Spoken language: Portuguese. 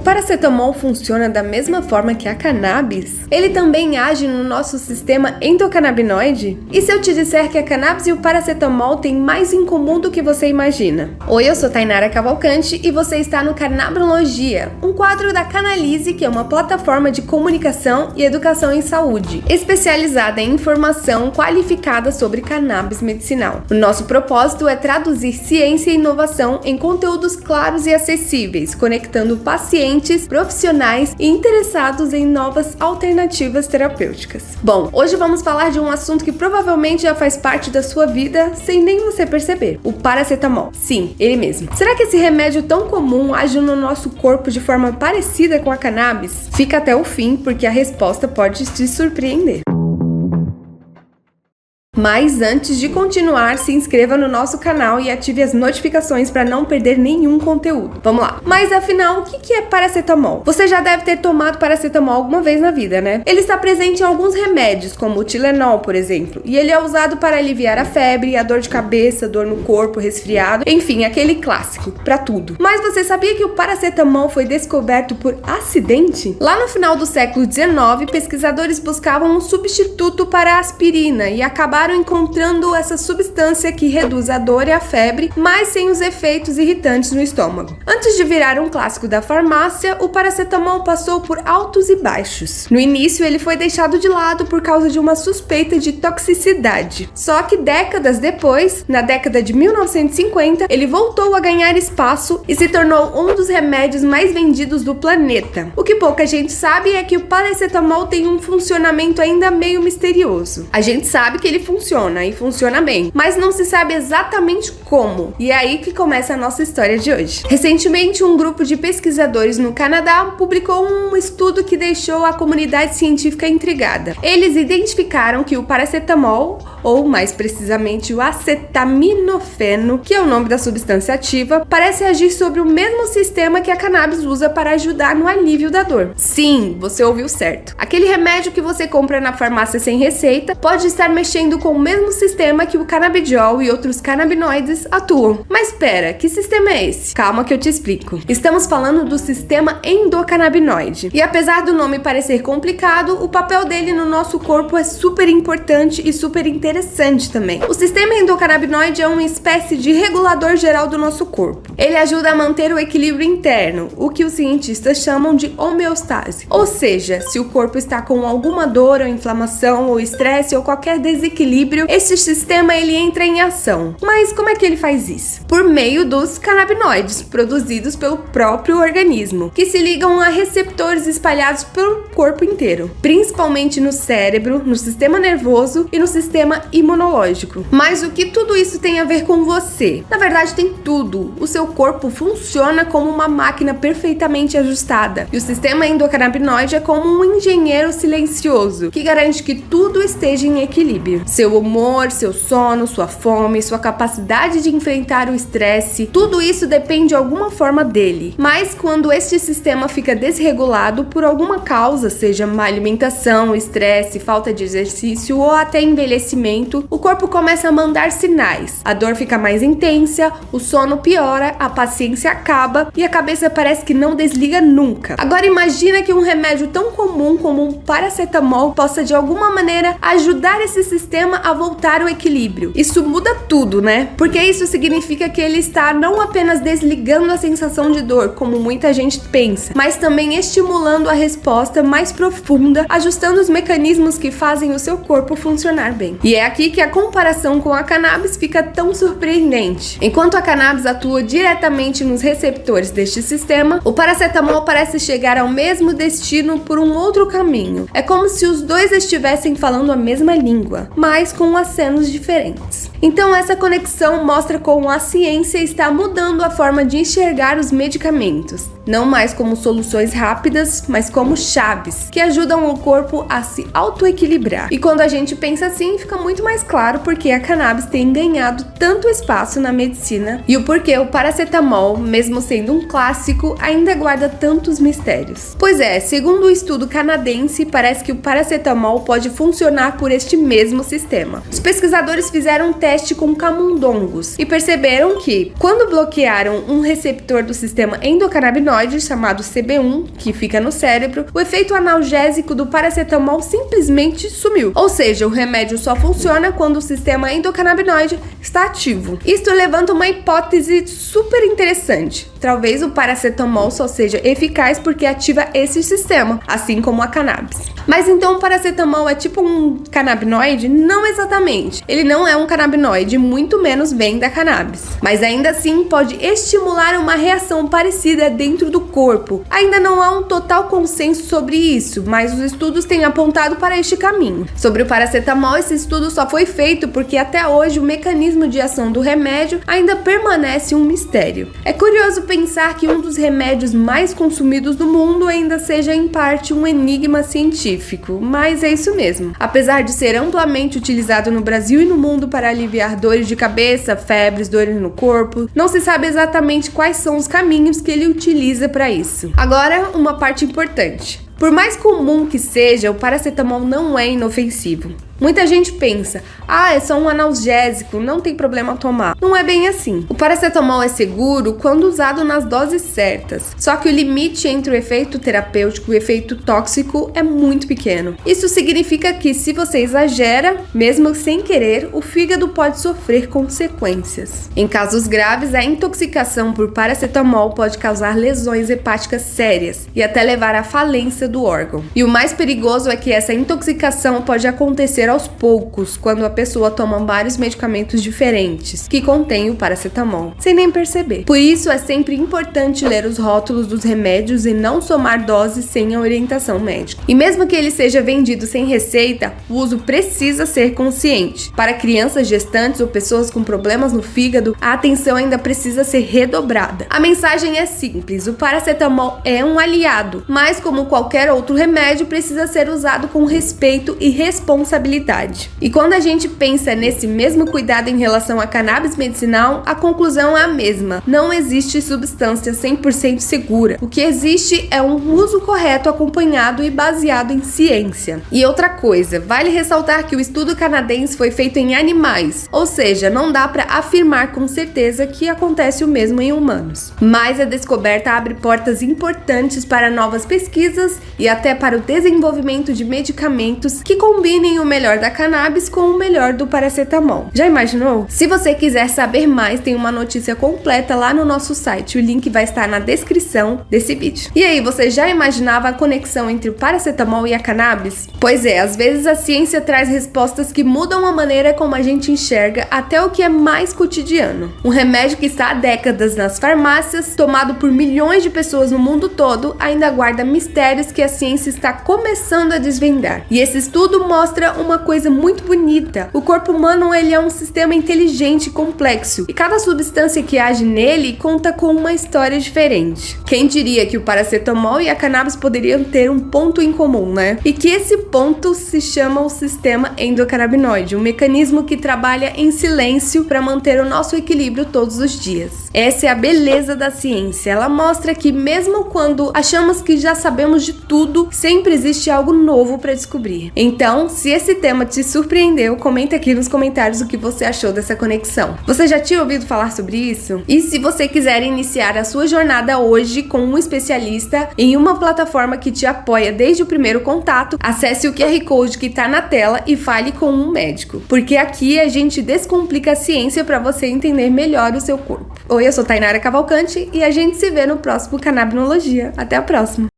O paracetamol funciona da mesma forma que a cannabis? Ele também age no nosso sistema endocannabinoide? E se eu te disser que a cannabis e o paracetamol têm mais em comum do que você imagina? Oi, eu sou Tainara Cavalcante e você está no Cannabinologia, um quadro da Canalise, que é uma plataforma de comunicação e educação em saúde, especializada em informação qualificada sobre cannabis medicinal. O nosso propósito é traduzir ciência e inovação em conteúdos claros e acessíveis, conectando pacientes, profissionais e interessados em novas alternativas terapêuticas. Bom, hoje vamos falar de um assunto que provavelmente já faz parte da sua vida sem nem você perceber: o paracetamol. Sim, ele mesmo. Será que esse remédio tão comum age no nosso corpo de forma parecida com a cannabis? Fica até o fim, porque a resposta pode te surpreender. Mas antes de continuar, se inscreva no nosso canal e ative as notificações para não perder nenhum conteúdo. Vamos lá! Mas afinal, o que é paracetamol? Você já deve ter tomado paracetamol alguma vez na vida, né? Ele está presente em alguns remédios, como o Tilenol, por exemplo, e ele é usado para aliviar a febre, a dor de cabeça, dor no corpo, resfriado, enfim, aquele clássico, para tudo. Mas você sabia que o paracetamol foi descoberto por acidente? Lá no final do século XIX, pesquisadores buscavam um substituto para a aspirina e acabaram encontrando essa substância que reduz a dor e a febre, mas sem os efeitos irritantes no estômago. Antes de virar um clássico da farmácia, o paracetamol passou por altos e baixos. No início, ele foi deixado de lado por causa de uma suspeita de toxicidade. Só que décadas depois, na década de 1950, ele voltou a ganhar espaço e se tornou um dos remédios mais vendidos do planeta. O que pouca gente sabe é que o paracetamol tem um funcionamento ainda meio misterioso. A gente sabe que ele funciona e funciona bem, mas não se sabe exatamente como. E é aí que começa a nossa história de hoje. Recentemente, um grupo de pesquisadores no Canadá publicou um estudo que deixou a comunidade científica intrigada. Eles identificaram que o paracetamol, ou mais precisamente o acetaminofeno, que é o nome da substância ativa, parece agir sobre o mesmo sistema que a cannabis usa para ajudar no alívio da dor. Sim, você ouviu certo. Aquele remédio que você compra na farmácia sem receita pode estar mexendo com o mesmo sistema que o canabidiol e outros canabinoides atuam. Mas espera, que sistema é esse? Calma que eu te explico. Estamos falando do sistema endocannabinoide. E apesar do nome parecer complicado, o papel dele no nosso corpo é super importante e super interessante também. O sistema endocannabinoide é uma espécie de regulador geral do nosso corpo. Ele ajuda a manter o equilíbrio interno, o que os cientistas chamam de homeostase. Ou seja, se o corpo está com alguma dor ou inflamação ou estresse ou qualquer desequilíbrio, esse sistema ele entra em ação. Mas como é que ele faz isso? Por meio dos canabinoides, produzidos pelo próprio organismo, que se ligam a receptores espalhados pelo corpo inteiro, principalmente no cérebro, no sistema nervoso e no sistema imunológico. Mas o que tudo isso tem a ver com você? Na verdade, tem tudo. O seu corpo funciona como uma máquina perfeitamente ajustada, e o sistema endocannabinoide é como um engenheiro silencioso, que garante que tudo esteja em equilíbrio. Seu humor, seu sono, sua fome, sua capacidade de enfrentar o estresse, tudo isso depende de alguma forma dele. Mas quando este sistema fica desregulado por alguma causa, seja má alimentação, estresse, falta de exercício ou até envelhecimento, o corpo começa a mandar sinais. A dor fica mais intensa, o sono piora, a paciência acaba e a cabeça parece que não desliga nunca. Agora imagina que um remédio tão comum como um paracetamol possa de alguma maneira ajudar esse sistema a voltar ao equilíbrio. Isso muda tudo, né? Porque isso significa que ele está não apenas desligando a sensação de dor, como muita gente pensa, mas também estimulando a resposta mais profunda, ajustando os mecanismos que fazem o seu corpo funcionar bem. E é aqui que a comparação com a cannabis fica tão surpreendente. Enquanto a cannabis atua diretamente nos receptores deste sistema, o paracetamol parece chegar ao mesmo destino por um outro caminho. É como se os dois estivessem falando a mesma língua, mas com acenos diferentes. Então essa conexão mostra como a ciência está mudando a forma de enxergar os medicamentos, não mais como soluções rápidas, mas como chaves que ajudam o corpo a se autoequilibrar. E quando a gente pensa assim, fica muito mais claro porque a cannabis tem ganhado tanto espaço na medicina e o porquê o paracetamol, mesmo sendo um clássico, ainda guarda tantos mistérios. Pois é, segundo o estudo canadense, parece que o paracetamol pode funcionar por este mesmo sistema. sistema. Os pesquisadores fizeram um teste com camundongos e perceberam que, quando bloquearam um receptor do sistema endocannabinoide chamado CB1, que fica no cérebro, o efeito analgésico do paracetamol simplesmente sumiu. Ou seja, o remédio só funciona quando o sistema endocannabinoide está ativo. Isto levanta uma hipótese super interessante. Talvez o paracetamol só seja eficaz porque ativa esse sistema, assim como a cannabis. Mas então o paracetamol é tipo um canabinoide? Não exatamente. Ele não é um canabinoide, muito menos vem da cannabis. Mas ainda assim pode estimular uma reação parecida dentro do corpo. Ainda não há um total consenso sobre isso, mas os estudos têm apontado para este caminho. Sobre o paracetamol, esse estudo só foi feito porque até hoje o mecanismo de ação do remédio ainda permanece um mistério. É curioso pensar que um dos remédios mais consumidos do mundo ainda seja em parte um enigma científico, mas é isso mesmo. Apesar de ser amplamente utilizado no Brasil e no mundo para aliviar dores de cabeça, febres, dores no corpo, não se sabe exatamente quais são os caminhos que ele utiliza para isso. Agora, uma parte importante. Por mais comum que seja, o paracetamol não é inofensivo. Muita gente pensa, é só um analgésico, não tem problema tomar. Não é bem assim. O paracetamol é seguro quando usado nas doses certas. Só que o limite entre o efeito terapêutico e o efeito tóxico é muito pequeno. Isso significa que se você exagera, mesmo sem querer, o fígado pode sofrer consequências. Em casos graves, a intoxicação por paracetamol pode causar lesões hepáticas sérias e até levar à falência do órgão. E o mais perigoso é que essa intoxicação pode acontecer aos poucos, quando a pessoa toma vários medicamentos diferentes que contêm o paracetamol, sem nem perceber. Por isso é sempre importante ler os rótulos dos remédios e não somar doses sem a orientação médica. E mesmo que ele seja vendido sem receita, o uso precisa ser consciente. Para crianças gestantes ou pessoas com problemas no fígado, a atenção ainda precisa ser redobrada. A mensagem é simples: o paracetamol é um aliado, mas como qualquer outro remédio, precisa ser usado com respeito e responsabilidade. E quando a gente pensa nesse mesmo cuidado em relação à cannabis medicinal, a conclusão é a mesma. Não existe substância 100% segura. O que existe é um uso correto acompanhado e baseado em ciência. E outra coisa, vale ressaltar que o estudo canadense foi feito em animais, ou seja, não dá para afirmar com certeza que acontece o mesmo em humanos. Mas a descoberta abre portas importantes para novas pesquisas e até para o desenvolvimento de medicamentos que combinem o melhor da cannabis com o melhor do paracetamol. Já imaginou? Se você quiser saber mais, tem uma notícia completa lá no nosso site. O link vai estar na descrição desse vídeo. E aí, você já imaginava a conexão entre o paracetamol e a cannabis? Pois é, às vezes a ciência traz respostas que mudam a maneira como a gente enxerga até o que é mais cotidiano. Um remédio que está há décadas nas farmácias, tomado por milhões de pessoas no mundo todo, ainda guarda mistérios que a ciência está começando a desvendar. E esse estudo mostra uma coisa muito bonita. O corpo humano, ele é um sistema inteligente e complexo, e cada substância que age nele conta com uma história diferente. Quem diria que o paracetamol e a cannabis poderiam ter um ponto em comum, né? E que esse ponto se chama o sistema endocannabinoide, um mecanismo que trabalha em silêncio para manter o nosso equilíbrio todos os dias. Essa é a beleza da ciência. Ela mostra que mesmo quando achamos que já sabemos de tudo, sempre existe algo novo para descobrir. Então, se esse tema te surpreendeu, comenta aqui nos comentários o que você achou dessa conexão. Você já tinha ouvido falar sobre isso? E se você quiser iniciar a sua jornada hoje com um especialista em uma plataforma que te apoia desde o primeiro contato, acesse o QR Code que está na tela e fale com um médico. Porque aqui a gente descomplica a ciência para você entender melhor o seu corpo. Oi, eu sou Tainara Cavalcante e a gente se vê no próximo Canabinologia. Até a próxima!